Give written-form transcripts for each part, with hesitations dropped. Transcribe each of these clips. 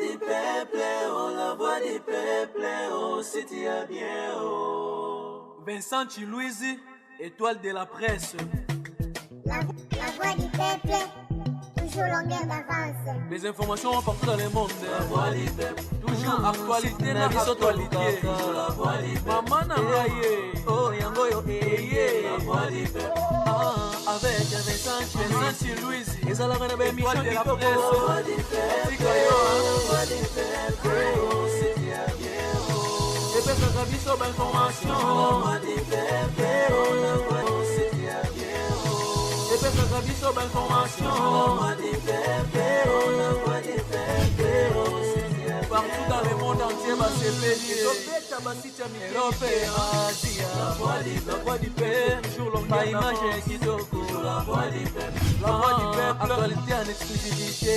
du peuple, oh, la voix du peuple, oh, si tu as bien, oh. Vincent Chilouise, étoile de la presse. La voix du peuple, toujours longueur d'avance. Les informations partout dans le monde. La voix du peuple, toujours actualité na actualité. La voix du peuple, maman Nangaye, oh yango yo la voix du peuple. Avec Vincent Chilouise, ils allaient faire des émissions de la presse. La voix du peuple, la voix du peuple, oh, si tu as bien, oh. Et puis ça vie sur l'information. La voix du peuple, oh, la voix, oh, si tu as bien, oh. Et puis ça vie sur l'information. La voix du peuple, oh, la voix du peuple, oh, si tu as bien, partout dans le monde entier, bah c'est pédé. Europe et Asie, la voix du peuple, toujours longueur image kitoko. la voix du peuple, La voix du peuple, actualité en exclusivité.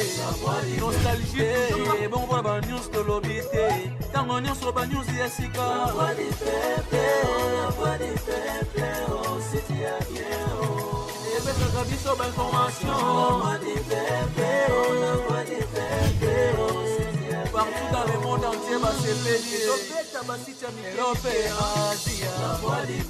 Nostalgie, bon pour la news de l'obité. Tant on news sur la news Yessica. la voix du peuple, oh, la voix du peuple, oh, si tu as bien, oh. Et puis ça vie sur l'information. La voix du peuple, oh, la voix du peuple, oh, si tu as bien, partout dans le monde entier, bah c'est pédé. Europe et Asie, la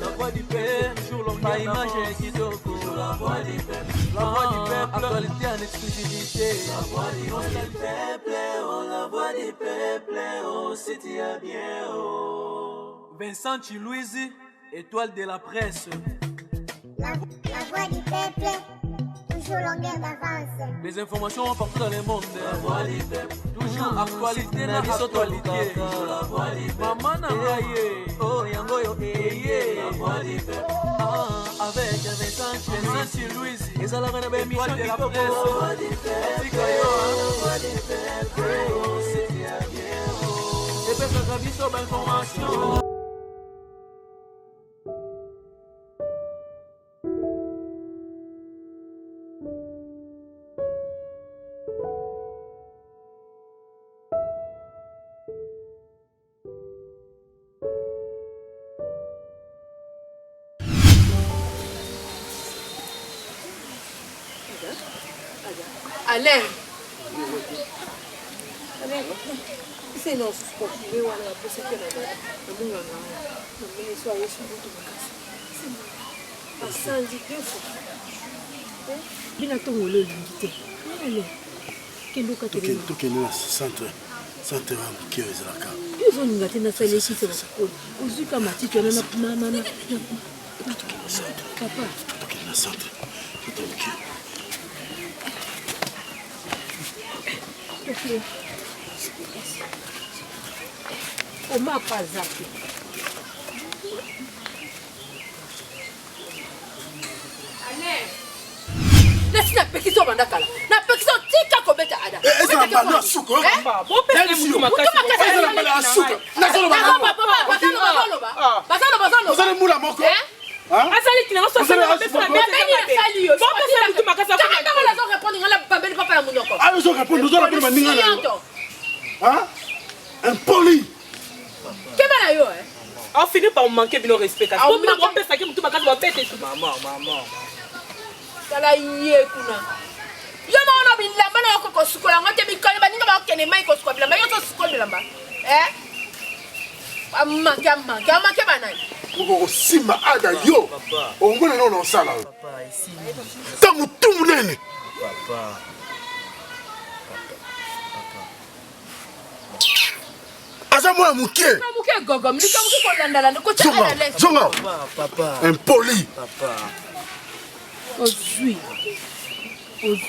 voix du peuple, toujours longueur image kitoko. la voix du peuple, La voix du peuple, actualité en exclusivité. la voix du peuple, oh, la voix du peuple, oh, si tu as bien, oh. Vincent Chilouise, étoile de la presse. La voix du peuple, toujours longueur d'avance. Les informations partout dans le monde. La voix du peuple, toujours actualité na actualité. la voix du peuple, maman Nangaye, oh yango yo la voix du peuple, avec Vincent Chilouise, ils allaient faire des émissions de la presse. la voix du peuple, la voix du peuple, oh, si tu as bien, oh. Et puis ça vie sur l'information. Alain. C'est non, c'est pas plus loin là pour ce que là. Le monde là. Le monde soit au sud de ma casa. À 110 fois. Bina to ngolo lingite. Allez. Kendo ka tele. Toke na centre wa mukio ezalaka. Ils ont ngate na sale ici c'est ba. Ozuka matiti na papa. Toke na centre. Toke. Oma pazaki. Allez. Laisse-la pékiso bandakala. Na pékiso tika kobeta ada. Eza na bana suko. Bo pesi mutu makasi. Eza na bana suko. Nazolo bana. Bazalo. Ozale mula moko. Asali kina so so na pesa na beni asali yo. Bo pesi mutu makasi. Kaka la zo répondre ngala babeli papa la munyoko. Ah, zo répondre, zo répondre maninga na. Hein? Impoli. Qu'est-ce que yo hein? On finit par manquer de respect. On peut pas penser que tout le monde va péter. Maman. Kala yé kuna. Yo na ona bilamba na yoko kosukola ngote bikole baninga ba kene mai kosukola bilamba yo to sukola bilamba. Amake banai. Koko simba ada yo. Ongona no no sala. Papa ici. Tamu tumunene. Papa. Aza mwa muke. Muke gogo, mlika muke ko landala ko cha ala les. Zonga. Papa. Impoli. Papa. Ozui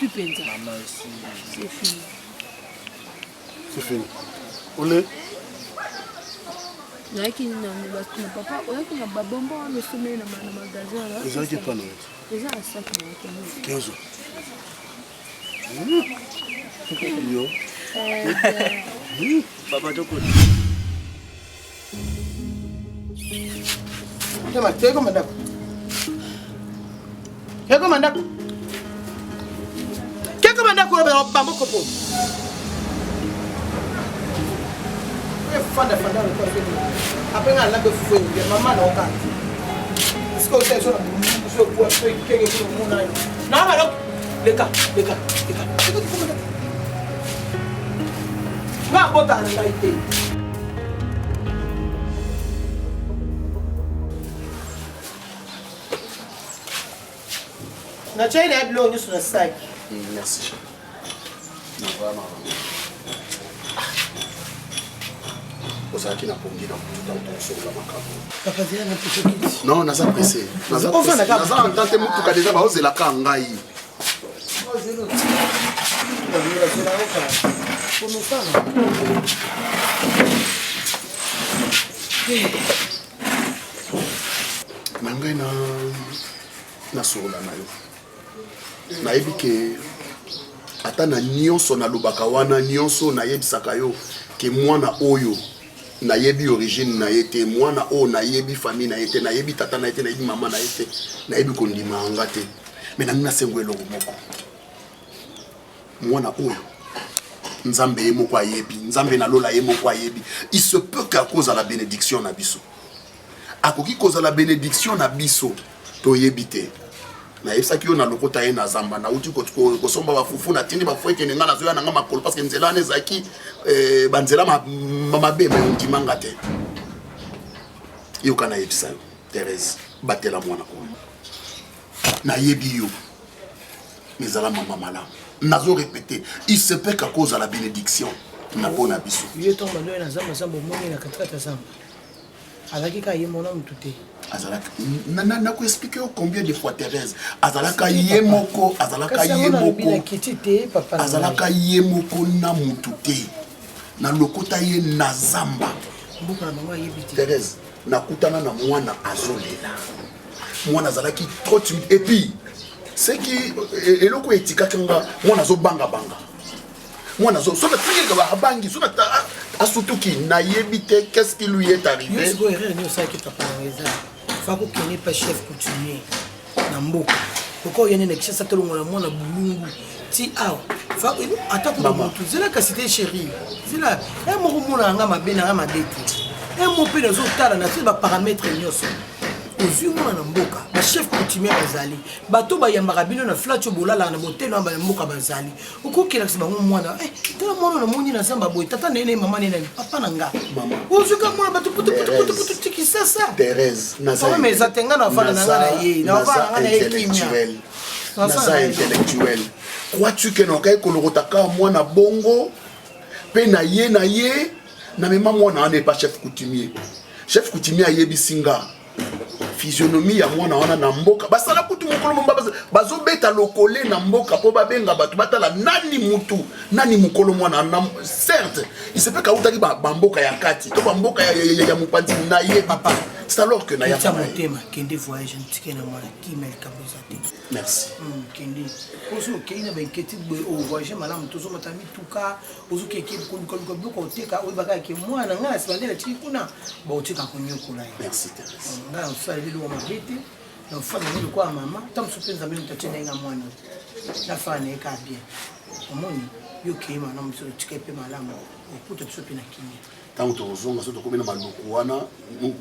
penza. Maman ici. C'est fini. C'est fini. Olé. Naki na papa, oyaki na babombo na somé na magasin là. Ezaki pana. Eza asaki na 15 yo. Papa Joko. Tema, teko mandako. Teko mandako. Teko mandako ba bambo kopo. Fanda ko fini. Apenga la be fuwe, mama na oka. Siko se so na so po so kenge ko mo na yo. Na ba lo. Leka. nga abotaka na ngai te natyai na ya biloko nyonso na saki. Merci, chérie. Non, vraiment. Ozalaki na pongi na kututa otosokola makambo. Papa zela na petokiti. Non, naza pressé. Naza entente mutuka déjà baozelaka ngai. Na ngai nasolola na yo. Nayebi ke ata na nyonso nalobaka wana nyonso nayebisaka yo ke mwana oyo nayebi origine na ye te, mwana oyo nayebi famille na ye te, nayebi tata na ye te, nayebi mama na ye te, nayebi kondima nga te. Me nangi nasengo eloko moko. Mwana oyo Nzambe ye moko ayebi, Nzambe na lola ye moko ayebi. Il se peut qu'à cause de la bénédiction na biso. Akoki cause de la bénédiction na biso to yebite. Na yebisa ki yo na lokota ye na zamba na uti ko somba ba fufu na tindi ba fueke nga na zoya na nga makolo parce que nzela ne zaki banzela mabe me ndimanga te. Yo kana yebisa Thérèse batela mwana ko. Na yebi yo. Mezala mama malamu. Nazo répéter, il se peut qu'à cause de la bénédiction na bona biso. Yo tomba ndo na zamba zamba moni na katrata zamba. Alaki ka ye mona mutute. Azalaka na ko expliquer combien de fois Thérèse azalaka ye moko azalaka ye moko azalaka ye moko na mutute na lokota ye na zamba mbuka na mama yebiti Thérèse nakutana na mwana azolela mwana azalaki trop timide et puis c'est qui eloko etika kanga mwana zo banga mwana zo so na ba bangi so na asutuki na yebite qu'est-ce qui lui est arrivé yo erreur ni osaki papa ngeza fako kene pas chef coutumier na mboka poko yene na kisa tolongo na mwana bulungu ti aw fako atako mutu zela kasite chérie zela moko mona nga mabena nga mabeti mo pe nazo tala na ba paramètres nyoso ozwi mwana na mboka ba chef coutumier bazali bato ba yambaka bino na flatio bolala na botelo ba mboka bazali okokela kisa bango mwana tala mwana na moni na zamba boy tata nene mama nene papa na nga mama ozwi ka mwana bato putu tiki sasa Thérèse naza mais zatenga na fala na nga na ye na fala na nga na ye kimia naza intellectuel crois-tu que no kai kolorotaka mwana bongo pe na ye na mema mwana ane pas chef coutumier ayebisinga physionomie ya mwana wana na mboka basala kutu mokolo mba bazobeta lokole na mboka po babenga batu batala nani mutu nani mokolo mwana na certes il se peut ka utaki ba mboka ya kati to ba mboka ya mupanzi na ye papa c'est alors que na ya motema kende voyage ntike na mwana kimel kaboza te merci kende ozo keina ba inquiétude o voyage malamu tozo matami tuka ozo keke ko boko teka o baka ke mwana ngala sibandela tikuna ba otika konyokola merci Thérèse nga usali lo mabete na ufanya nini kwa mama tamsupenza mimi mtatenda inga mwana nafanya eka bien omoni yo keima na mso tikepe malamu okuta tsope na kimia tango tozonga so tokomi na maloko wana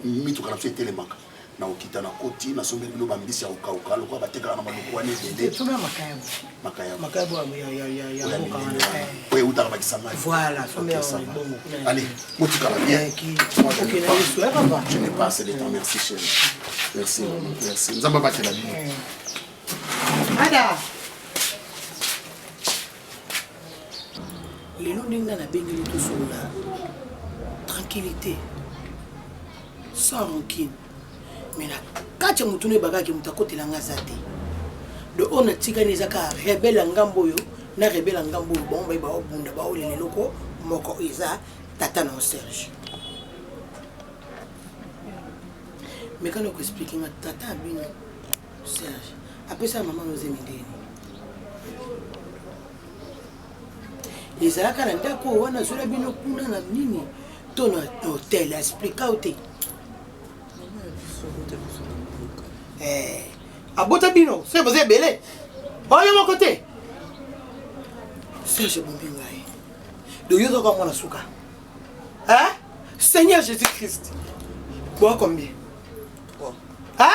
mituka na biso etelemaka na okita na koti na sombeli bino bambisi ya kokauka lokola batekaka na maloko wana ebele tuna makayabo ya mboka wana oyo eutaka bakisangani voilà sombeli ya bongo allez motikala bien ok na yesu ya papa je n'ai pas assez de temps merci chérie merci nzambe abatela bino ada lelo ndinga na bengeli tosolola tranquillité sans rancune mais na kati mutune bagaki mutakotela ngaza te de ona tika nezaka rebelle ngambo yo na rebelle ngambo bon ba obunda ba olele loko moko iza tata na Serge mais quand on explique ma tata bino Serge après ça maman nous aime les alaka na ndako wana zola bino kuna na nini tono hotel explica o te abota bino c'est vous belé oyo mon côté Serge Bombingai de yodo kwa mwana suka hein Seigneur Jésus-Christ bois combien hein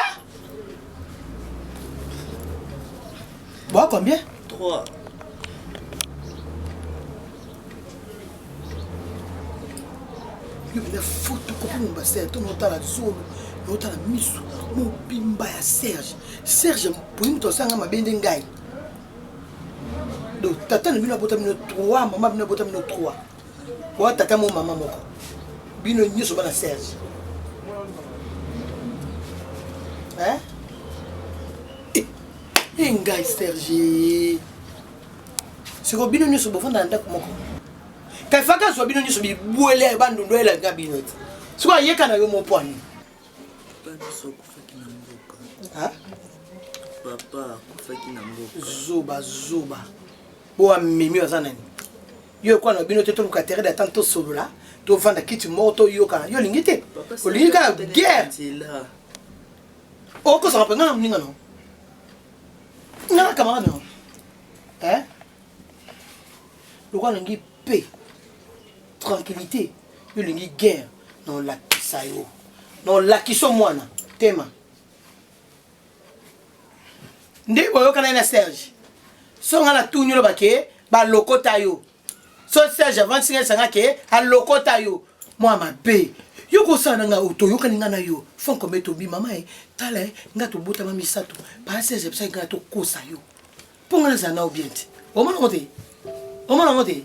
bois combien 3 yo bina photocopie mon bassin to notala zolo notala misu mo bimba ya Serge pour muto sanga mabende ngai do tata na bino bota bino 3 mama bino bota bino 3 wa tata mo mama moko bino nyoso bana Serge hein ngai Serge siko bino nyoso bofanda ndako moko kafaka so bino nyoso bibuele bandondo ela ngabino siko yeka na yo mo pwani Papa, papa, kufaki na mboka. Zoba. Boa mimi wazana ni. Yo kwa na bino te to lukatere da tanto solo la. To vanda kiti moto yo kana. Yo lingite. O lingika guerre. O ko sa rapena mninga no. Na camarade no. Hein? Le roi lingi paix. Tranquillité. Yo lingi guerre. Non la kisayo. Non la kiso mwana. Tema. Nde boyo kana na Serge. So ngala tunyo lo bake ba lokota yo. So Serge avant singa sanga ke a lokota yo. Moi ma be. Yo ko sana nga auto yo kaninga na yo. Fon ko meto bi mama e tala nga to bota mami sato. Ba Serge psa nga to kosa yo. Ponga za na obiente. O mana ngote. O mana ngote.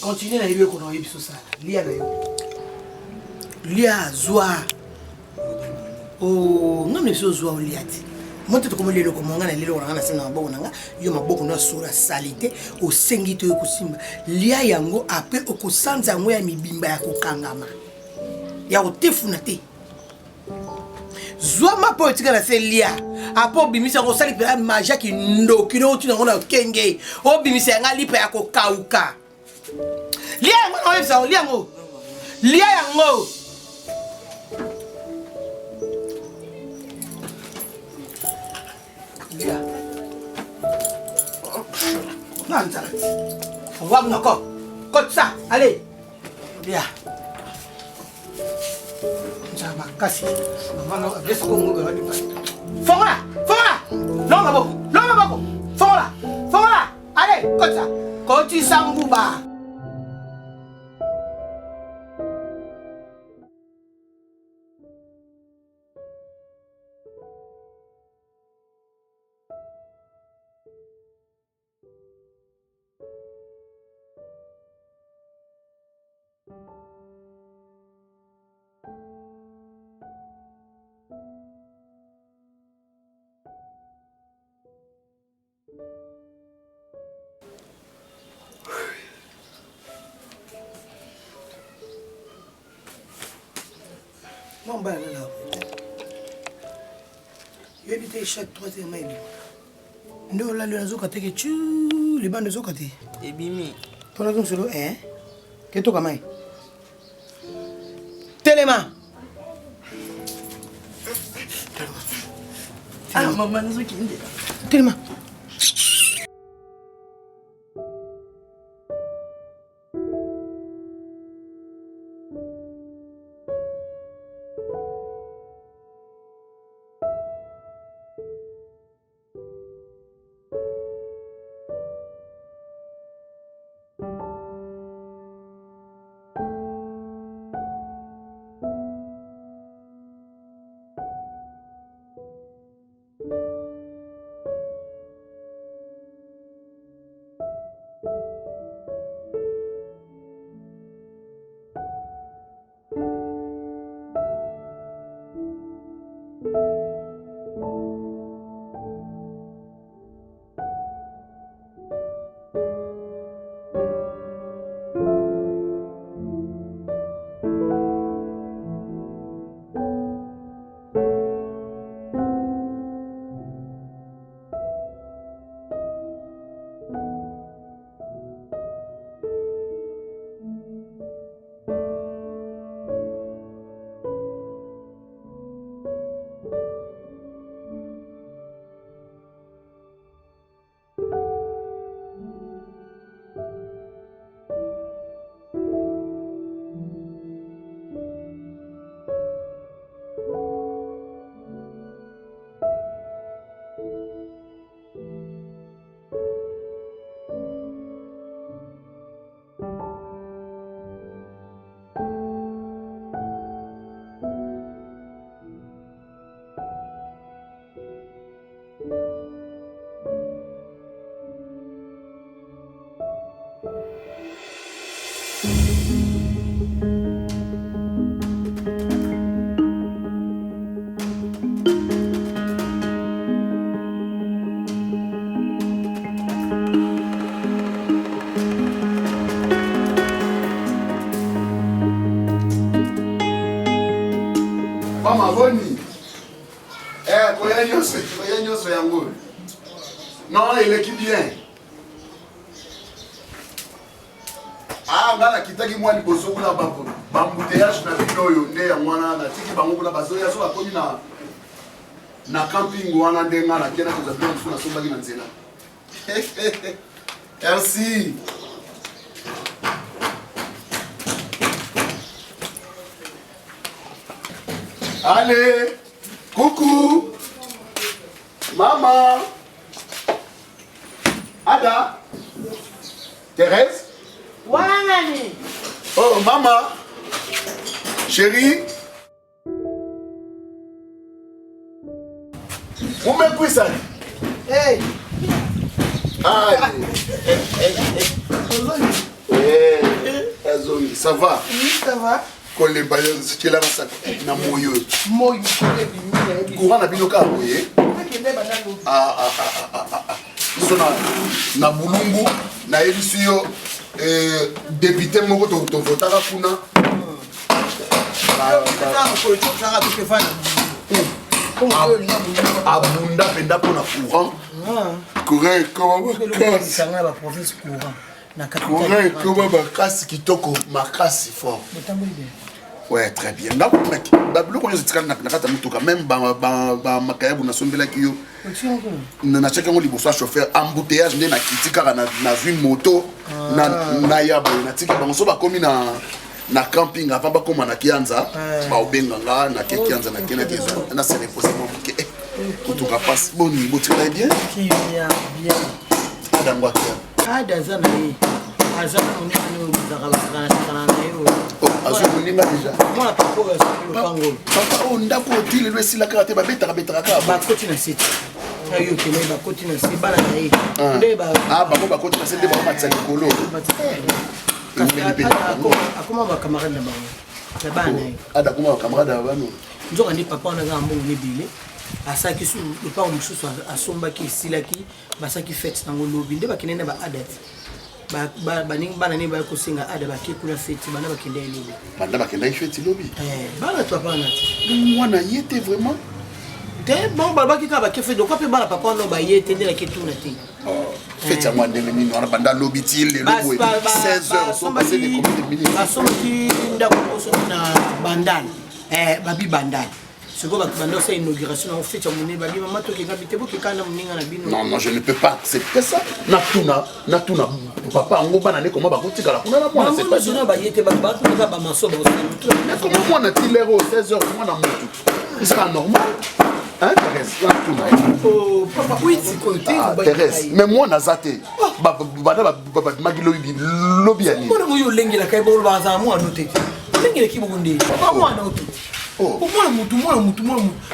Continue na yo ko no yebiso sala. Lia na yo. Lia zwa. Oh, ngam ne so zwa oliati. Monte to ko lelo ko monga na lelo na sina maboko nanga. Yo maboko na sura salite o sengi to ko simba. Lia yango ape okusanza ngo ya mibimba ya kokangama. Ya otefuna te. Zwa ma politika na se lia. Apo bimisa ko sali pe magia ki ndoki no tu na ngona kenge. O bimisa nga lipa ya ko kauka. Lia yango na websa lia yango. Lia yango. Lia. Non ça. On va vous encore. Comme ça, allez. Lia. Ça m'a cassé. Maman non, laisse qu'on me regarde pas. Fora. Non maboko. Fora. Allez, comme ça. Koti Sambuba. Non, ben là. Il habite chaque 3e mai. Nous, là, les autres côtés, les bandes des autres côtés. Et Bimi. Pour la zone solo, hein? Qu'est-ce que tu as? Téléma. Ah, maman, nous qui me dit. Téléma. Boni. Koya nyonso yango. Non, il est qui bien. Ah, ngala kitaki mwa liboso kuna bambouteillage na bino oyo nde yango wana natiki bango kuna bazoya so bakomi na camping wana nde nga na kena koza bino mosusu nasombaki na nzela. Merci. Allez, coucou. Maman. Ada. Thérèse. Wanani. Oh, maman. Chérie. Vous m'écoutez? Hey. Allez. Ça va? Oui, ça va. Kolemba c'est là na moyo. Moyo. Courant na binoka boye. Na bulungu na yebisu yo député moko to votaka kuna. Abunda penda pona courant. Correct, comment Correct, comment makasi kitoko makasi fort. Ouais, très bien. Là, le qu'on est na kata mutuka même ba makayabu na sombela kiyo. Na cheka ngo liboso chauffeur embouteillage ndé na kritika na une moto na yabo na tika bango so ba komi na camping avant ba koma na kianza ba obenga nga na kianza na kena kezo na se reposer mon ke mutuka passe boni botika bien bien adangwa kia adazana yi azana munini muzakala kana na yo azo muninga déjà moi papa ya pango papa on ndako otile le sila karte ba betaka ka ba koti na site ayo kele ba koti na site bala na yi ndeba bango ba koti na site ba matsa likolo akoma ba camarade na bango na bana yi ada kuma ba camarade na bano nzoka ndi papa na za mbongo nebile asaki su le pa mususu asombaki silaki basaki fête nango lobi nde bakinene ba adat baningi bana ne ba kosinga ada bakekula fête bana bakende lobi banda bakenda fête lobi bana papa na mwana yete vraiment te bon balbaki ka bakefe donc pe bana papa no ba yete ndela ketuna te fête ya mwana ndele mino wana banda lobi ti le lobo 16h so passer des combien de minutes basomaki ndako koso na bandal babi bandal. Non, je ne peux pas accepter ça. Natuna, papa, on va aller comment on va moi, c'est pas ça. Comment moi, on a 16h, moi, on a moto. C'est pas normal. Hein, Thérèse, oh, papa, oui, c'est côté. Thérèse, mais moi, on a zaté.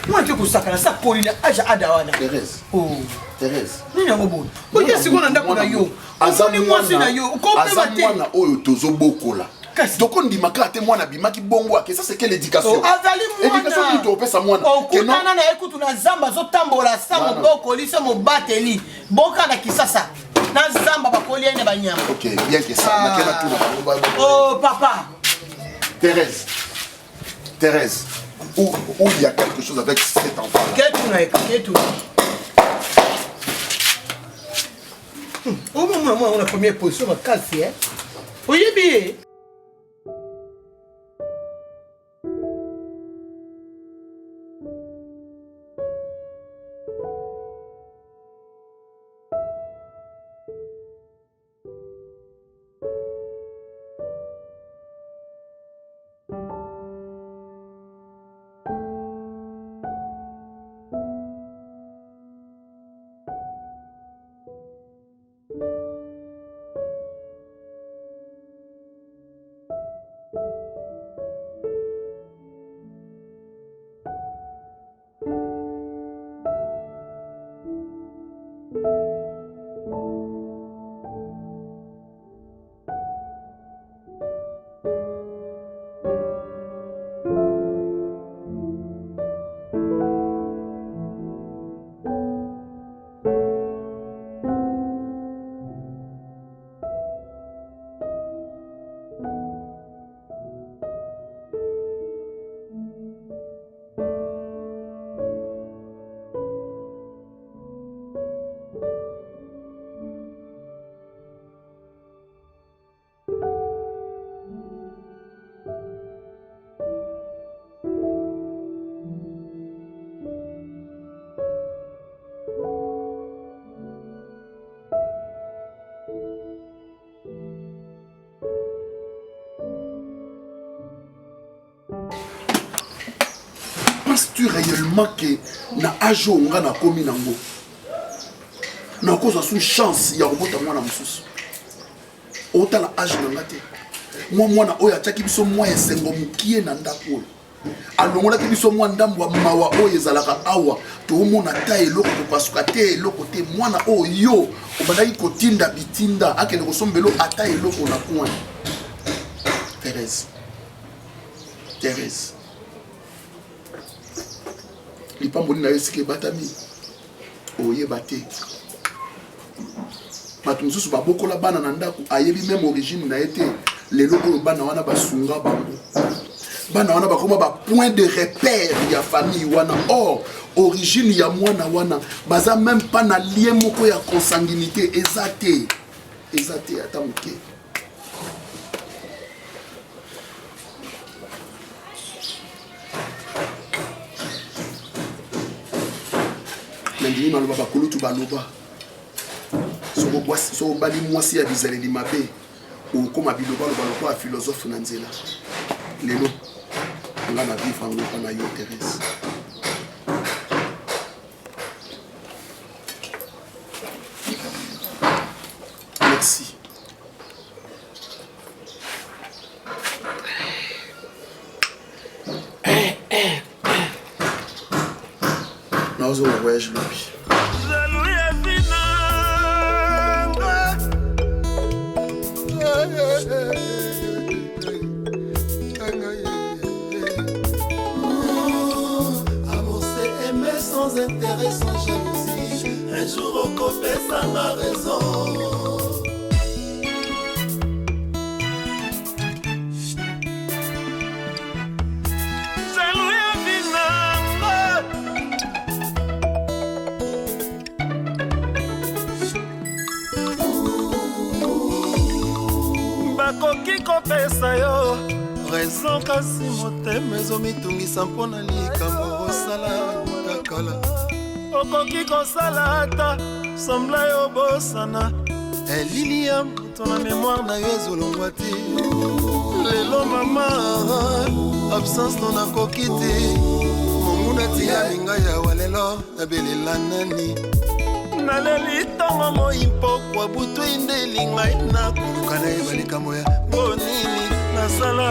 Moi tu kusaka ça polina aja adawana Thérèse Thérèse nini ngobona oya sikona ndako na yo azani mwasi na yo azani mwana oyo tozo bokola donc on dit makate mwana bimaki bongo ake ça c'est quelle éducation azali mwana éducation qui topesa mwana okutana na ekutu na zamba zo tambola samo bokoli samo bateli boka na kisasa na zamba bakoli ene banyama OK bien que ça na kena tout oh papa Thérèse, où il y a quelque chose avec cet enfant. Qu'est-ce au moment où on a la première position, on va casser. Oui, bien. suis réellement que na âge où on a commis nango. Na cause de chance, il y a robot à moi na moussous. Autant la âge na ngate. Moi na oya tchaki biso moi esengo mukie na ndako. Alongola ki biso moi ndambo mawa oyo ezalaka awa. To mona ta eloko to pasuka te eloko te mwana oyo obandaki kotinda bitinda akende kosombelo ata eloko na coin. Thérèse. Lipamboli na yesike batami. Oye bate. Bato mosusu babokola bana na ndako ayebi même origine na été lelo oyo bana wana basunga bango. Bana wana bakoma ba point de repère ya famille wana or origine ya mwana wana baza même pas na lien moko ya consanguinité ezate ata moke. Nandini maloba bakolo tu baloba so bali mwasi ya bizaleli mabe okoma biloba loba lokwa philosophe na nzela lelo nga na vivre ngo pana yo Thérèse. Merci. Nós vamos voyage lui. Sans intérêt, sans jalousie, un jour au copé, ça m'a raison. Jaloux ya binanga bakoki kopesa yo raison kasi motema ezomitungisa mpona likambo osala kala okoki kosala ata sembla yo bosana elili ya moto na mémoire na yo ezolongwa te lelo mama absence no nakoki te monguna tia linga ya walelo nabelela nani naleli ntongo moi mpokwa butu inde elingai nakoluka na yeba likambo ya bonini nasala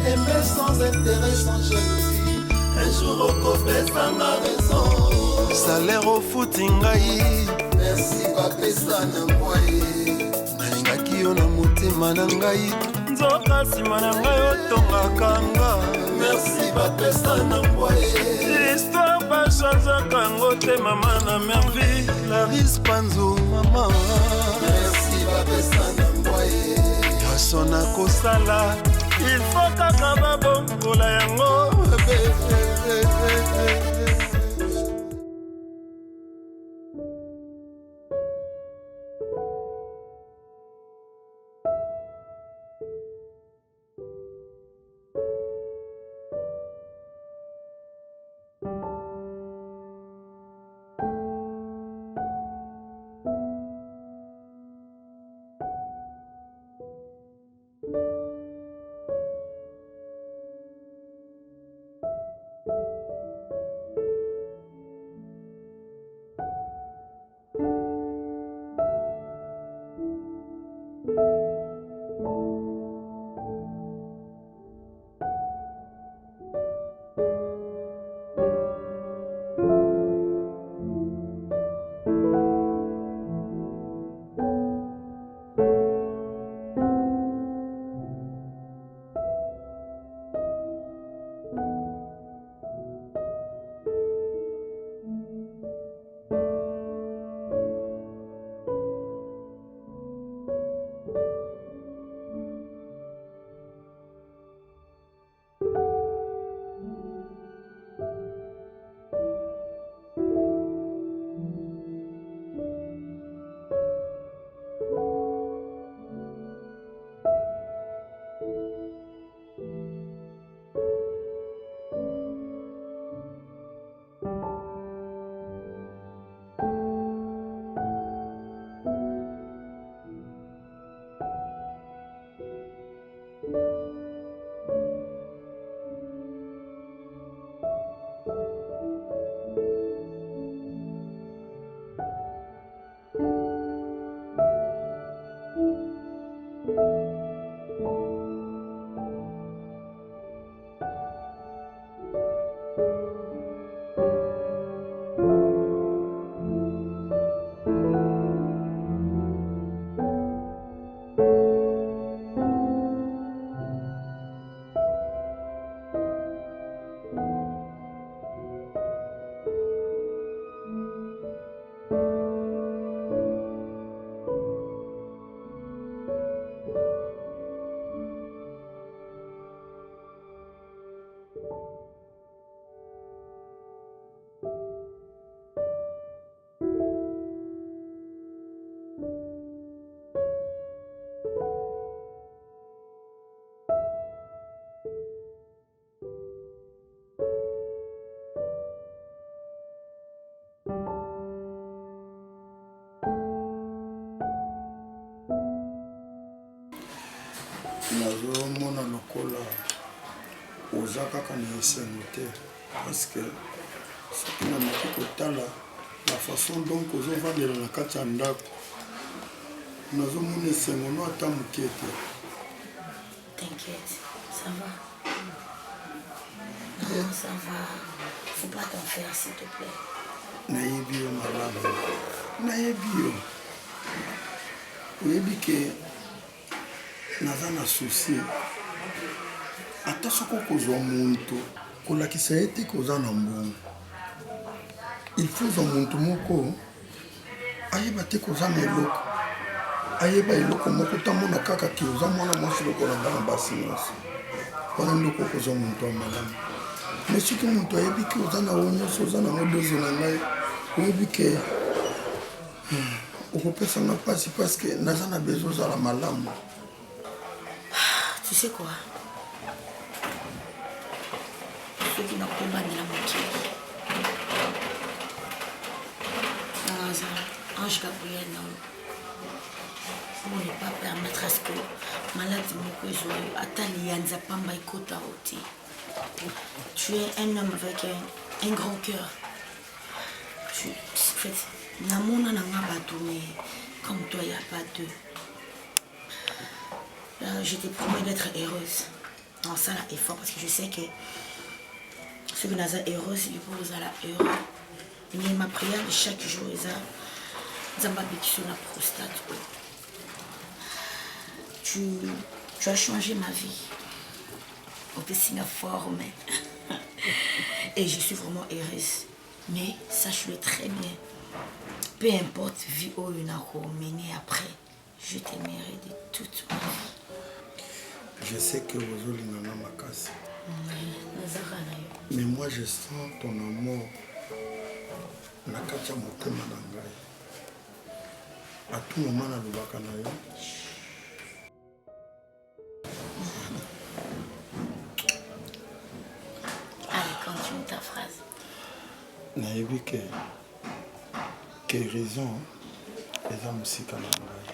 aimer sans intérêt, sans jalousie. Un jour au copé, ça m'a raison. Salaire au footingai. Merci, bapesa na mboye. Nalingaki yo na motema na ngai. Nzoka nsima na ngai otongaka nga. Merci, bapesa na mboye. L'histoire bachangeaka yango te mama na merveille. Laris Panzo, mama. Merci, bapesa na mboye. Nyonso nakosala. Il faut kaka babongola yango oza kaka na esengo te parce que soki na maki kotala la façon donc ozovandela na kati ya ndako nazomona esengo no ata moke te. T'inquiète, ça va. Non, ça va. Faut pas t'en faire, s'il te plaît. nayebi yo malamu nayebi yo oyebi ke naza na susi ata soki okozwa muntu kolakisa ye te koza na mbongo il faut zwa muntu moko ayeba te koza na eloko ayeba eloko moko tamona kaka ke oza mwana mwasi lokola nga na basi nyonso wana ndoko okozwa muntu ya malamu mais soki muntu ayebi ke oza na o nyonso oza nango bezo na ngai oyebi ke okopesa nga mpasi parce que naza na bezo ozala malamu. Tu sais quoi? Soki nakobandela mokili naza Ange Gabriel na on ne pas permettre à ce que maladie moko ezwa yo ata liyanza pamba ekota o te. Tu es un homme avec un grand cœur. En fait, namona nanga bato, mais comme toi, il n'y a pas deux. Je te promets d'être heureuse. En ça, là, effort, parce que je sais que ceux qui sont heureux, ils vont être heureux. Mais ma prière de chaque jour, ils ont sur la prostate. Tu as changé ma vie. On peut signer fort, mais... Et je suis vraiment heureuse. Mais sache-le très bien. Peu importe vie où une a menée après, je t'aimerai de toute ma vie. Je sais que vous avez une makasi. Mais moi je sens ton amour. Nakacha motema na ngai. À tout moment na lubaka na yo. Allez, continue ta phrase. Nayebi ke raison eza mosika na ngai.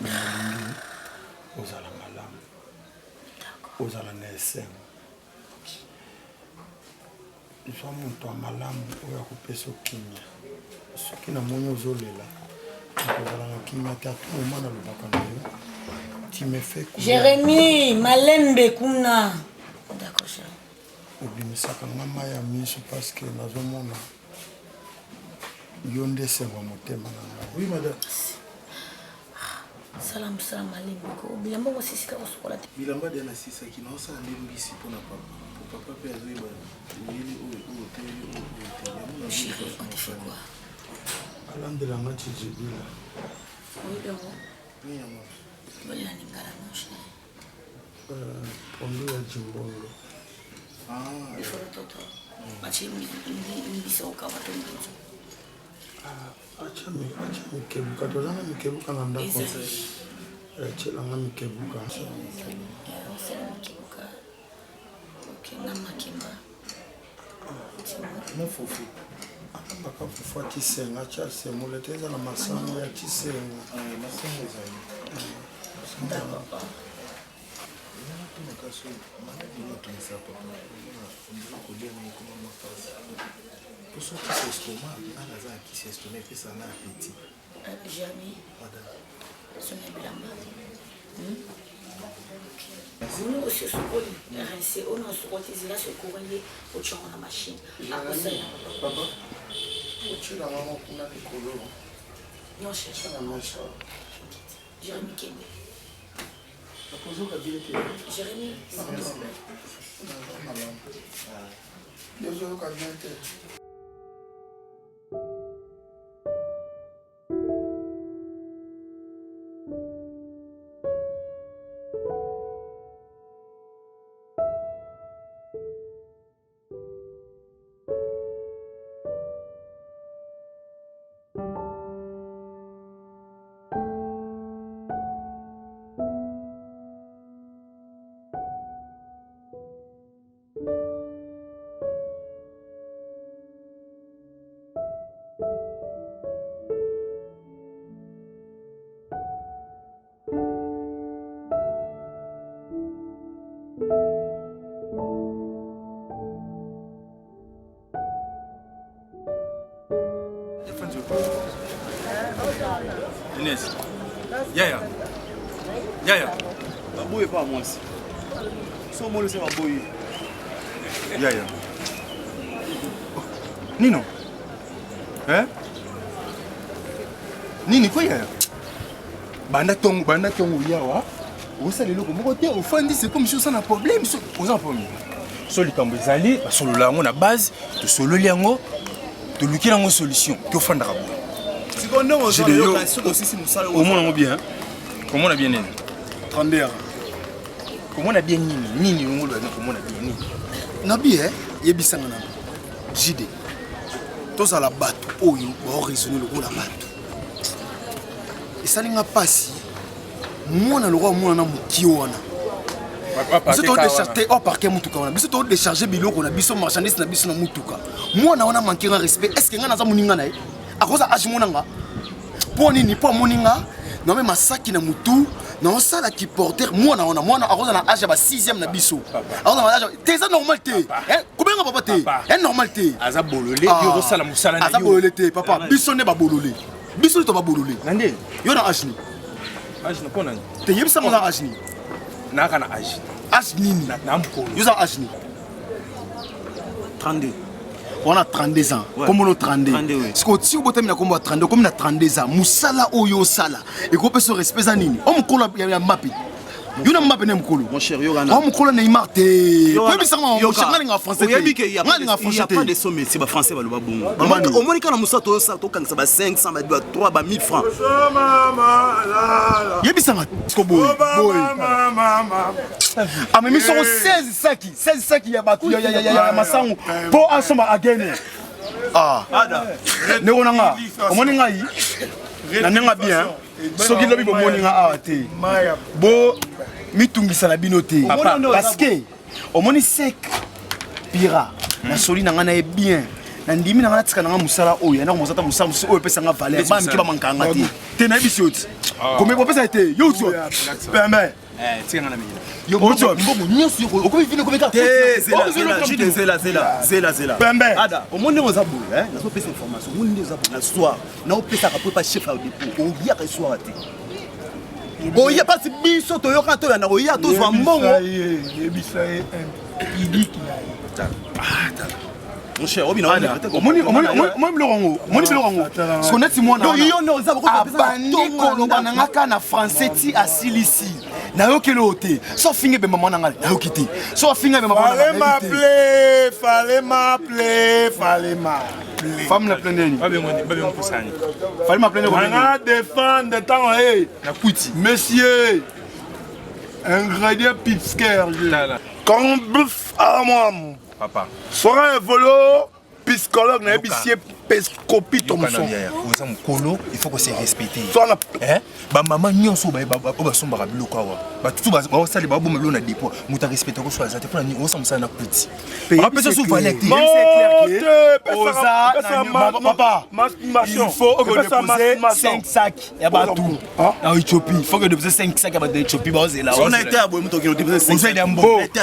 Nalingi ozala malamu. Ozala na esengo. Zwa moto ya malamu oyo akopesa okimia. Soki namoni ozolela okozala na kimia te atu moma na lobaka na yo. Tu me fais couler. Jérémie, malembe kuna. D'accord, chérie. Obimisaka nga mai ya miso parce que nazomona yo nde esengo motema na ngai. Oui, madame. Salam salam malembe ko. Bilamba wasisika kosokola te. Bilamba de na sisaki na osala nde mbisi mpona papa. Papa pe azoyeba yeli oyo oteli oyo. Chérie, on te fait quoi? Alandelanga tijibila. Oui, donc. Oui, maman. Voilà, Ningala, non, chérie. Pondo ya Jimbolo. Il faut le toto. Achi mbisi okawato mbisi. Acha mikebuka. Tozana mikebuka na ndako. Chelanga mikebuka. Ok, namakimba. Mofufu. Baka fufu atisenga cha semule teza na masango ya tisenga. Masango ezali. D'accord. Kaso maladi otonisa papa ondela kolia na ekoma makasi po soki sa estomac ana aza na kisi estomac epesa na apeti. Jamais. Madame. Sonne bilamba. Nous aussi sokoli rincer on a sokoti zila sokoye au changa na machine. Après ça papa. Ochila mama kuna likolo. non cherche na macha. Jérémie Kende. Jérémie, Inès. Yaya. Yaya. Babouille pas moi aussi. Son mot c'est babouille. Yaya. Nino. Hein? Nini quoi yaya? Banda tongo yawa. Vous savez le comment côté au fond dit c'est comme si on a un problème aux enfants. Soli kambo ezali solo lango na base to solo liango to luki lango solution to fanda rabo. Sikondo on solo yo aussi si musala au moins bien. Comment on a bien nini? 32. Comment on a bien nini ngolo ba comment on a bien nini? Na bien yebisanga na. JD. Toza la bato oyo ba raisonner le la bato. Esalinga pasi. Mwana le roi mwana muki wana. Biso to décharger au parquet mutuka wana. Biso to décharger biloko na biso marchandise na biso na mutuka. Mwana wana manquer un respect. Est-ce que nga naza muninga na ye? Akoza age monanga. Po nini po moninga? Na même masaki na mutu. Na osala ki porter mwana akoza na age ba 6e na biso. Akoza na age c'est normal te. Hein? Combien papa te? Hein normal te. Aza bololé yo osala musala na yo. Aza bololé te papa. Biso ne ba bololé. Biso to ba bololé. Nande? Yo na age ni. Age na pona. Te yebisa mo na age ni. Na kana age. Age nini? Na mkolo. Yo za age ni. 32. On a 32 ans. Comme on a 32. Ce que tu as dit, comme on a 32, comme on a 32 ans. Moussala oyo sala. Et qu'on peut se respecter nini. On me colle ya mapi. Yo na mapi na mkolo. Mon cher Yogana. On me colle Neymar te. Oui, mais ça mon cher nga français. Il y a pas de somme, c'est ba français ba lo ba bon. Au moins quand musa to ça to kan ça ba 500 ba 3 ba 1000 francs. Yebisa nga boy. Ah mais ils sont 16 saki ya batu ya masangu po asoma agene. Ah. Ne onanga. Omoni ngai. Na nenga bien. Soki lobi bo moninga awa te. Bo mitungisa na bino te. Parce que omoni sek pira na soli na ngana e bien. Na ndimi na ngana tika na musala oyo na komosata musala oyo pesa nga valeur. Ba miki ba mankanga te. Te na bisioti. Comme bo pesa te. Yo tu. Permet. Tika na mimi. Yo boto mbomo nyonso yo ko vivre comme ça. Zela. Pembe. Ada, au monde on zabu, hein, na so pesa information. Monde on zabu na soir. Na o pesa ka pas chef au dépôt. O ya ka soir te. O ya pas biso to yo ka to ya na o ya to zwa mbongo. Yebisa idi ki. Mon cher, Obino, Moni Lorango. Ce qu'on est si moi, na français ti asilisi. Na yo kelo te. So finge be maman na yo kiti. So finge be maman na fallait m'appeler. Femme la pleine. Ba bien kusani. Fallait m'appeler. On a défendre temps na kuti. Monsieur. Ingrédient pipsker. Comme bouffe à moi. Papa. Sera un volo psychologue na ébicier pescopie ton son. Vous êtes colo, il faut que c'est respecté. Hein? Ba maman nyonso ba somba biloko wa. Ba tout ba sali ba bo melo na dépôt. Muta respecter ko choisir te pour ni on somsa na petit. Ba pesa sou valeur. C'est clair que oza papa. Il faut que déposer 5 sacs ya ba tout. En Éthiopie, il faut que déposer 5 sacs ya ba d'Éthiopie ba ozela. On a été à boire muto qui déposer 5 sacs.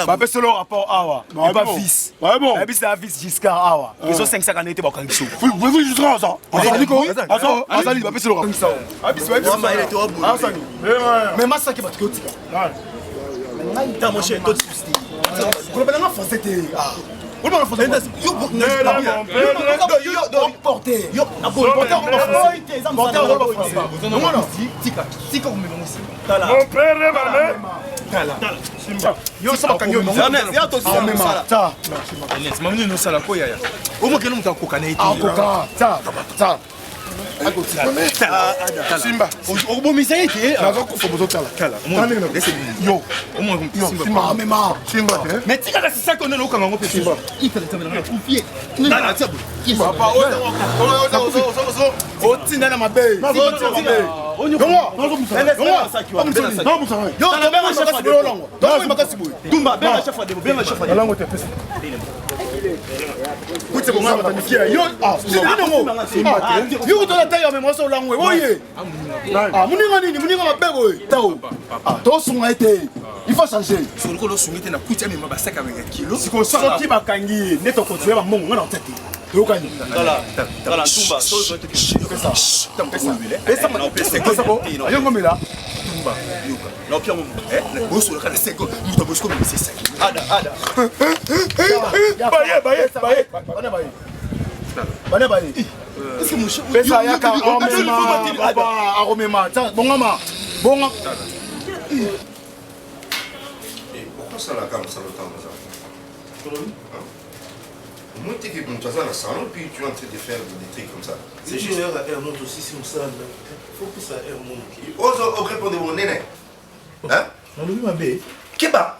Ba pesa le rapport awa. Et pas fils. Ouais bon. Et puis c'est un fils Giscard awa. Ils ont 5 sacs en été ba kan so. Vous jusqu'à ça. Azali ba pesa le rapport ça. Mais ma sac ba tout. T'as mon cher, tout souci. On va pas français te. On va français. Mon père et ma mère. Yo ça va kanyo. Simba. Obomisa ete. Nazokufa bozotala. Yo. Simba. Mais tika ka sisa ko nelo kanga ngope Simba. Papa o tinda na mabe. Il faut changer. Sur le colo soumis na kutia mais ma basaka avec kilo. Si ko sorti bakangi neto continuer ba mongo na tete. Yokani. Voilà, Tumba. Pourquoi ça la gamme, ça le temps moi, tu es bon, tu as un salon, puis tu es en train de faire des trucs comme ça. C'est juste un autre aussi, c'est ça. Il faut que ça ait un monde qui. Ose répondre au néné. Hein? On lui m'a bé. Kéba,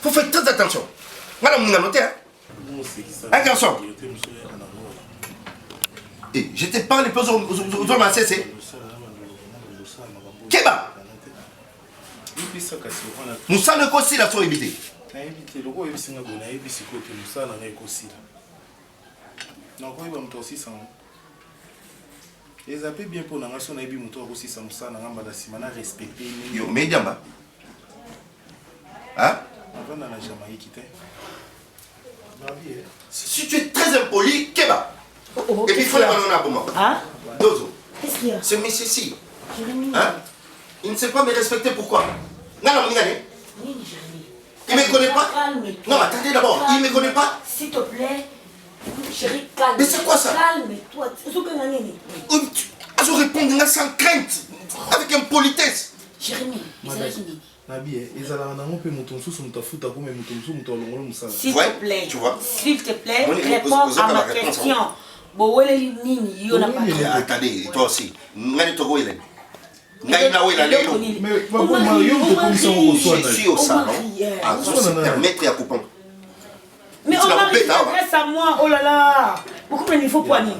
faut faire très attention. Madame, on a noté, hein? Un garçon. Et je te parle les choses aux hommes à cesser. Kéba! Nous sommes aussi la solidité. Les appels bien pour la nation, on a bien aussi ça, on a respecté. Yo, mais d'amba. Hein? Avant, on a jamais quitté. Si tu es très impoli, Kéba. Et puis il faut le ballon à Bouma. Hein? Dozo. Qu'est-ce qu'il y a? Ce monsieur-ci. Hein? Il ne sait pas me respecter, pourquoi? Non, non, regardez. Il ne me connaît pas? Non, attendez d'abord, il ne me connaît pas? S'il te plaît, chérie, calme. Mais c'est quoi ça? Calme-toi. Je réponds sans crainte, avec impolitesse. Jérémy, s'il te plaît, s'il te plaît, réponds à ma question. Attendez, toi aussi. Je suis au salon. Se permettre à couper. Mais on m'adresse à moi, oh là là. Pourquoi il faut poigner?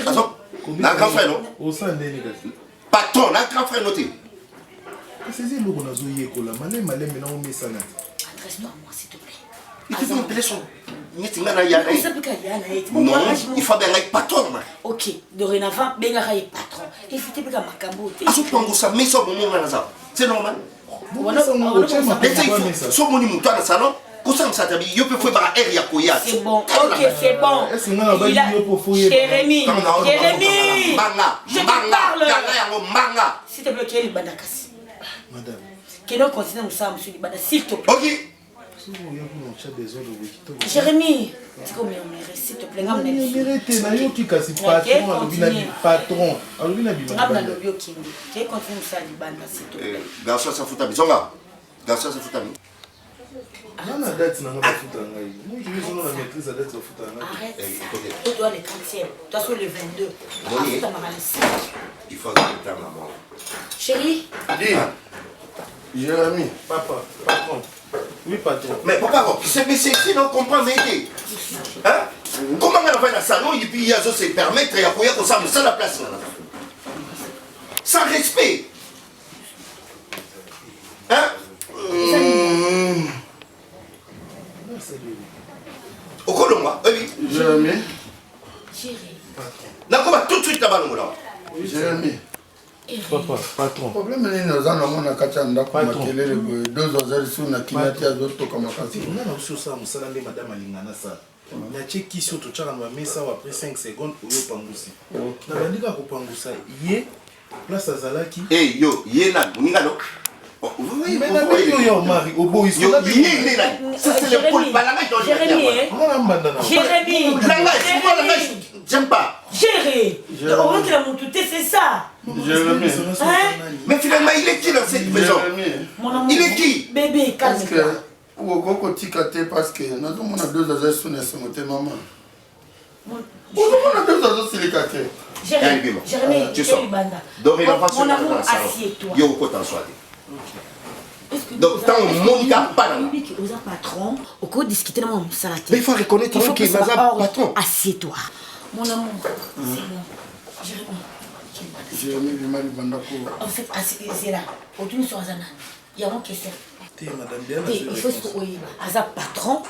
Attends, un grand frère, non? Patron, un grand frère noté. C'est le qu'on a zoé, malé, maintenant on met ça là. Adresse-toi à moi, s'il te plaît. Il faut m'appeler son. Non, il faut bien être patron. Ok, dorénavant, bien être patron. Et c'était bien ma cabote. C'est normal. C'est bon, ok, c'est bon. Jérémy, je te parle. S'il te plaît, quel est le bandakasi? Madame. Quel est le continent, monsieur Libanda, s'il te plaît. Ok. Jérémy, c'est combien on mérite, s'il te plaît. Patron. Garçon, ça fout à bisonga. Garçon, ça fout à bisonga. Arrête. Tu dois les 30e. Toi, sur les 22. Il faut que tu aies maman. Chérie. Jérémy. Papa. Patron. Oui, patron. Mais papa, c'est ici, non, comprends, mais hein? Comment on va dans le salon et puis il y a se permettre et après qu'on s'en la place là. Sans respect. Hein? Au Colomba, oui. Jérémy. Chérie. D'accord, tout de suite là-bas, nous là. Jérémy. Papa, patron. Problème est dans un moment à Kachanda, makelele deux heures sur na kinati azoto kama kasi. On a aussi ça, musalande madame alingana ça. Na cheki sur tout chana ma mesa après 5 secondes oyo pangusi. Na bandika ko pangusa ye place azalaki. Eh yo, ye na ninga no. Mais na yo yo mari obo iso na ye na. Ça c'est le pôle balanga dans Jérémy. Jérémy. J'aime pas. Chérie. On veut que la montouté c'est ça. Jérémy. Mais finalement, il est qui dans cette maison? Il est qui? Bébé, calme-toi. Parce que nous avons deux heures sur notre maman. Nous avons deux heures sur les quatre. Jérémy, tu sors. Mon amour, assieds-toi. Yo, autant soit. Donc, tant mon gars, pas là. Il y a un patron, au cours de discuter de mon salaire. Mais il faut reconnaître qu'il y a un patron. Assieds-toi. Mon amour, c'est bon. Jérémy. En fait, c'est là. Autour sur Azana. Il y a une question. Il faut que patron.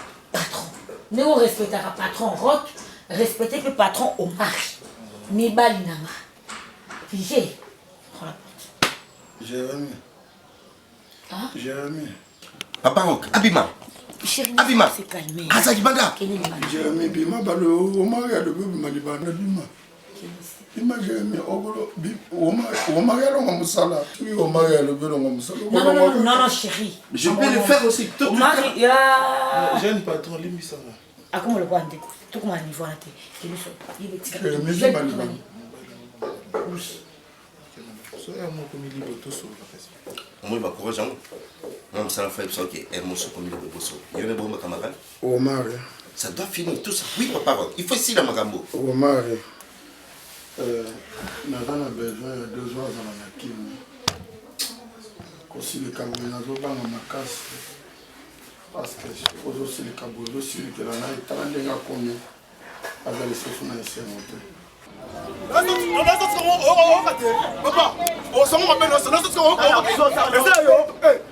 Mais on respectera patron rock, respecter le patron au mari. Mais balinama. Figé. Prends la porte. Jérémy. Hein? Jérémy. Papa Rock, Abima. Abima. Azakibanda. Jérémy Bima balo omari alobi bima libanda bima. Bima Jérémy ogolo omari alonga musala. Tu omari alobi longa musala. Non chérie. Je peux le faire aussi. Omari ya. Jeune patron limbisa. Akoma le kwande. Tout comme un niveau là té. Kemiso. Il est Jérémy Bima libanda. Oui. Moi, je courage. Non, ça fait ça que elle m'a comme le bosso. Il y a un bon camarade. Omar. Ça doit finir tout ça. Oui, papa. Il faut ici la magambo. Omar. N'a pas besoin de 2 heures dans la nature. Aussi le Cameroun a besoin de ma casse. Parce que aussi le Cameroun aussi que la nature est en train de combien avec les sous financiers montés. Papa, on s'en va maintenant, c'est là ce qu'on va faire.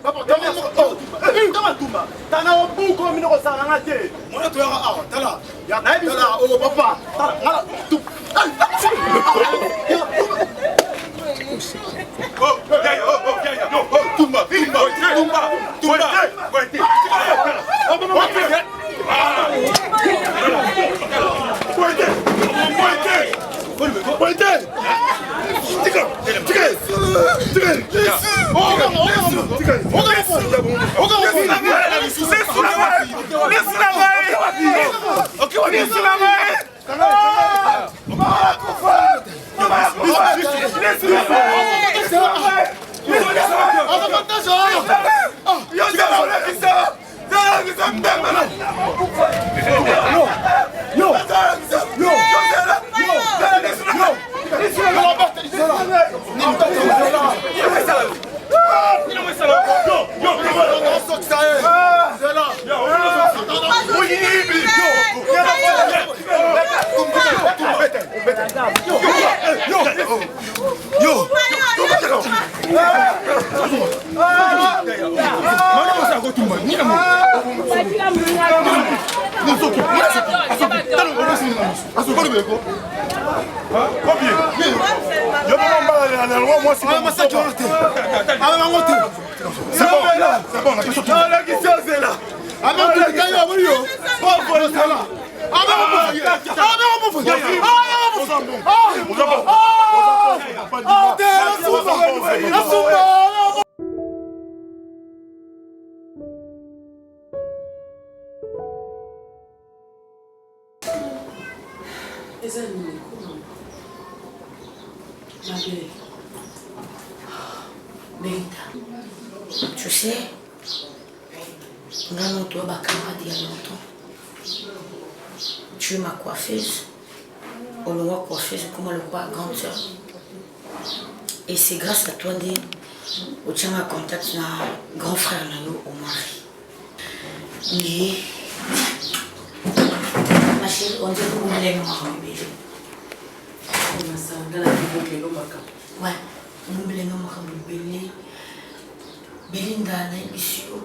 Papa, t'as un bon comme une rosade à la tête. Moi, tu as t'as là. Oh, papa, tout. Tu sais, on toi, ma camarade il y a longtemps. Tu es ma coiffeuse. On le voit coiffeuse comme on le voit grande soeur. Et c'est grâce à toi que tu as un contact avec mon grand frère Omar. Mais ma chérie, on dit que vous voulez me bébé. Ouais, vous voulez me bébé. Belinda na isio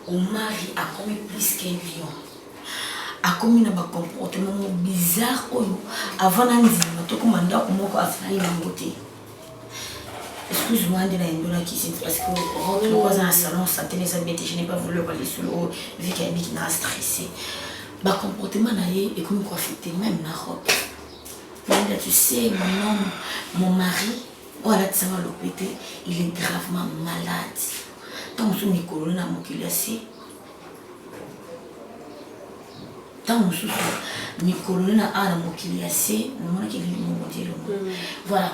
Omari a commis plus qu'un lion. A commis un comportement bizarre avant d'anzima to commanda umoko afai na beauté. Excuse-moi de la indona qui parce que rentre dans un salon ça tenait sa bête, je n'ai pas voulu aller sur le haut vu qu'elle m'a stressé. Ba comportement na yé et comme quoi fêter même na robe. Belinda, tu sais mon mari voilà ça va l'hôpital, il est gravement malade. Tant que Nicolas n'a pas assez. Tant que Nicolas n'a pas assez, voilà,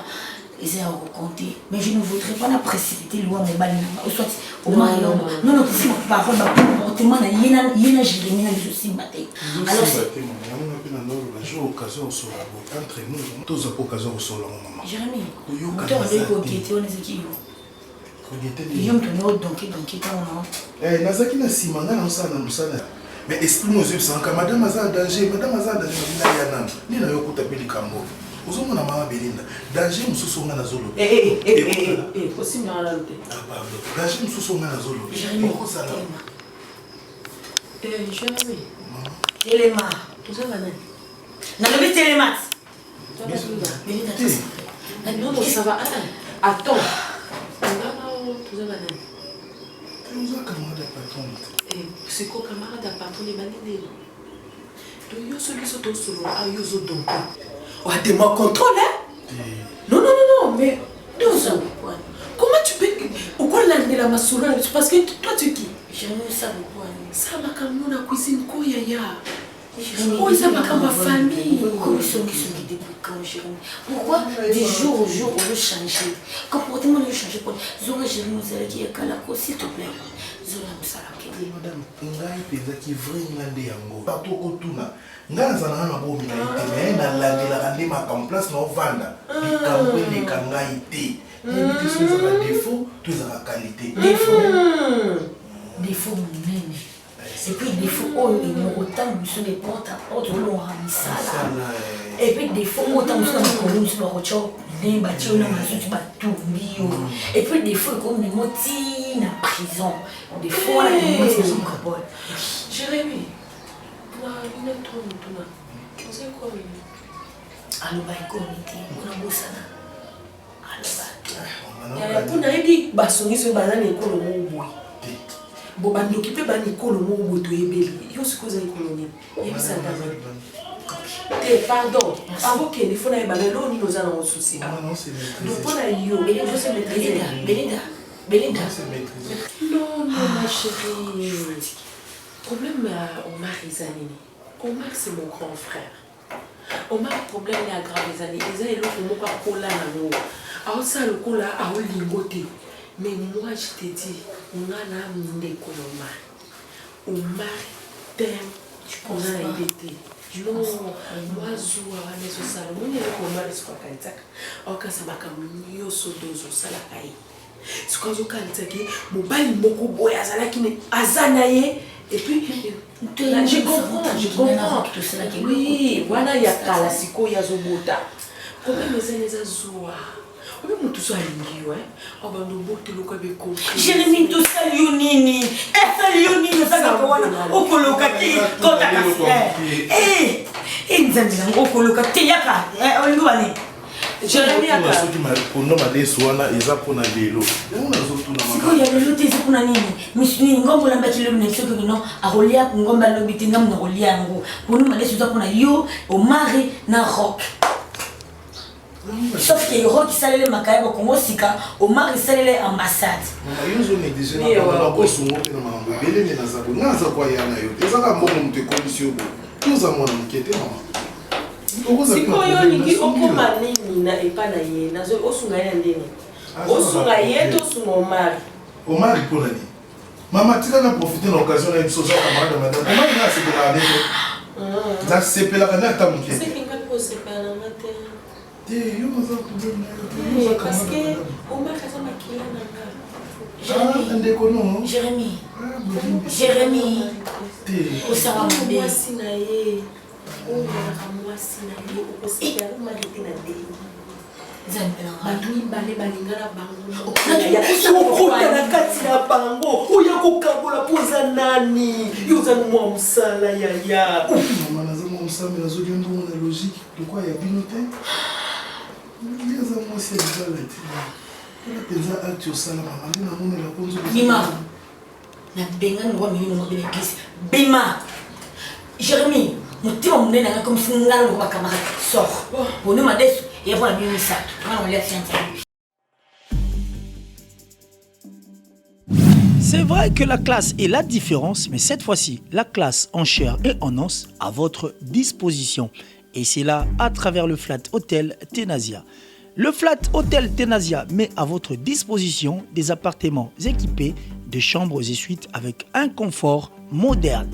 ils ont raconté. Mais je ne voudrais pas la précipiter loin de balles. Soit au mari. Non, c'est ma parole. Il y a une Jérémy dans le souci matin. Alors, j'ai l'occasion de entre nous. Tous les occasions de maman. Jérémy, tu as dit qu'on était on est qui? Il y a un peu de Nazaki na simanga na osana musana. Mais esprit nos yeux sans madame Azan danger, madame Azan danger na yana. Ni na yokuta bili kambo. Ozomo na mama Belinda. Danger mususu nga na zolo. Aussi na la route. Ah pardon. Danger mususu nga na zolo. Jérémy, sala. Jérémy. Téléma. Tu sais la nani? Na le télémat. Non, ça va. Attends. C'est quoi camarade à patron les malines? Donc yo celui qui sont solo à yo zo donc. Oh t'es moi contrôle hein? Non mais deux ans. Comment tu peux pourquoi la masura parce que toi tu qui? Je ne sais pas. Ça m'a comme nous la cuisine quoi ya. Oh ça m'a comme ma famille. Comment sont depuis quand Jérémy? Pourquoi du jour au jour on veut changer? Comportement veut changer pour Zora Jérémy vous allez dire Kalako s'il te plaît. Zora Msala. Madame, ngai peza ki vrai ngande yango. Bato kotuna. Ngaza na na bomi na ite na landela kande ma en place na ovanda. Bikamwe le kanga ite. Ni bitu so za défaut, tout za qualité. Défaut munene. Et puis défaut on est autant sur les portes à porte on aura mis ça là. Et puis défaut autant sur la colonne sur le rocho, des bâtiments na masu ba tombio. Et puis défaut comme des moti na prison. Des fois, Jérémy, tu as une autre tournée. C'est quoi? Alors, on a bossé. Alors, pour n'aller pas sonner ce banane et qu'on le mot. Bon, bah, nous qui peut banner qu'on le mot de Ebeli. Yo, ce que vous avez colonie. Et puis, ça pardon. Avant qu'il ne faut pas aller là, nous allons souci. Non, c'est nous pour aller yo. Belinda. Non, ma chérie. Problème Omar Izanini. Omar, c'est mon grand frère. Omar, problème est aggravé Izanini. Izanini, il faut que je cola na alors ça le cola a au lingoté. Mais moi, je te dis, on a la mine Omar. Omar t'aime. On a été. Non, moi, Zoua, on est au salon. On est au Omar, c'est quoi quand alors quand ça m'a comme yo sodozo salakaï. C'est quand je dis que mon bail beaucoup boy azanaye et puis je comprends. Oui, voilà il y a kalasiko ya zobota. Comment les années azoa. Obi mutu so alingi ouais. Abando bote loko be ko. Jérémy to salionini. Salionini saka ko wana okoloka ti kota ka. Nzambi okoloka ti yaka. Olwani. Jérémy aka. Soki makondo madeso wana eza pona lelo. Ona zotuna mama. Siko ya lelo te kuna nini? Misuni ngombo lamba kilo mne soko kino arolia ngomba lobiti ngam na rolia ngo. Bono madeso za kuna yo Omari na rock. Sauf que rock salele makaya ko Congo sika Omari salele ambassade. Mama yuzo négligé na ba ko sungo na mambo belele na zabo. Ngaza kwa yana yo. Ezaka mbongo mte condition bo. Tuza mwana mkete mama. Siko yo lingi okoma nini na epana ye nazo osunga ya ndeni osunga ye to sunga Omar pona ni mama tika na profiter na occasion na biso za camarade madame Omar na se pela avec za se pela kana ta muke c'est kinga ko se pela matin te yo za problème parce que Omar kaza makila na Jérémy Jérémy te osama mbe sinaye on va moi sinaye aussi ya malite na ndeni balé balingala bango okota na kati na bango oya kokabola poza nani yoza mwa musala yaya mama naza mwa musala mais nazo gendo na logique de quoi ya bino te yaza mwa si ezala te ona penza acte osala mama ndina mona la konzo bima na benga ngo mimi no bele kisi bima Jérémy mutima munene nga comme fungala ngo bakamara sort bono madeso et voilà bien ça on l'a fait. C'est vrai que la classe est la différence, mais cette fois-ci, la classe en chair et en os à votre disposition. Et c'est là à travers le Flat Hotel Tenasia. Le Flat Hotel Tenasia met à votre disposition des appartements équipés de chambres et suites avec un confort moderne.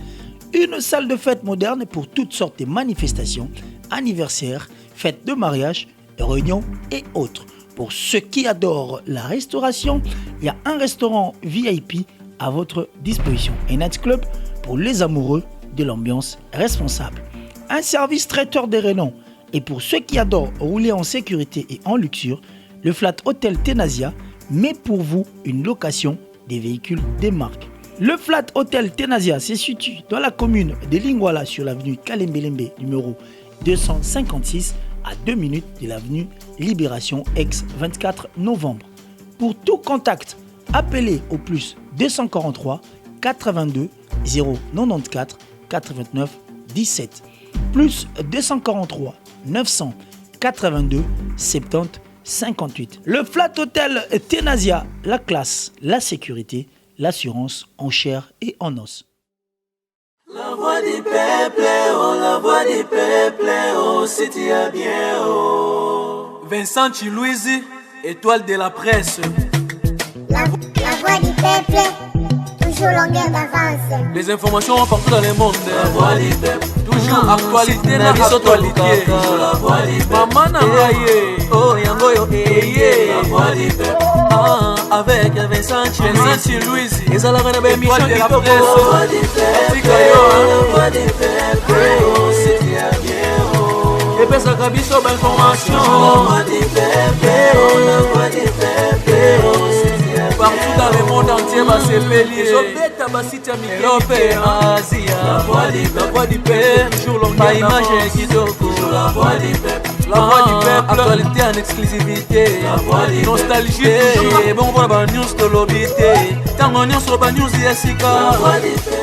Une salle de fête moderne pour toutes sortes de manifestations, anniversaires, fêtes de mariage, réunions et autres. Pour ceux qui adorent la restauration, il y a un restaurant VIP à votre disposition. Un nightclub pour les amoureux de l'ambiance responsable. Un service traiteur de renom. Et pour ceux qui adorent rouler en sécurité et en luxure, le Flat Hotel Tenasia met pour vous une location des véhicules des marques. Le Flat Hotel Tenasia se situe dans la commune de Lingwala sur l'avenue Kalembelembe numéro 256 à 2 minutes de l'avenue Libération ex 24 novembre. Pour tout contact, appelez au plus 243 82 094 89 17 plus 243 982 70 58. Le Flat Hotel Tenasia, la classe, la sécurité, l'assurance en chair et en os. La voix du peuple, oh, la voix du peuple, oh, si tu as bien, oh. Vincent Chilouizi, étoile de la presse. La voix du peuple, toujours longueur d'avance. Les informations partout dans le monde. La voix du peuple, toujours actualité na actualité. La voix du peuple, maman Nangaye, oh yango yo eye. La voix du peuple, avec Vincent Chilouizi. Et ça la reine de mission de la presse. La voix du peuple, la voix du peuple, oh si tu as bien, oh. Et puis ça cabisso d'information. La voix du peuple, oh la voix du peuple, oh si tu as bien. Partout dans le monde entier, va se pélier. Européen, Asie, la voix du peuple, toujours longue pas image qui toujours la voix du peuple. La voix du peuple, actualité en exclusivité. La voix du nostalgie, bon, bon, news de l'obité. Tant on news sur la news, Yessica. La voix du peuple.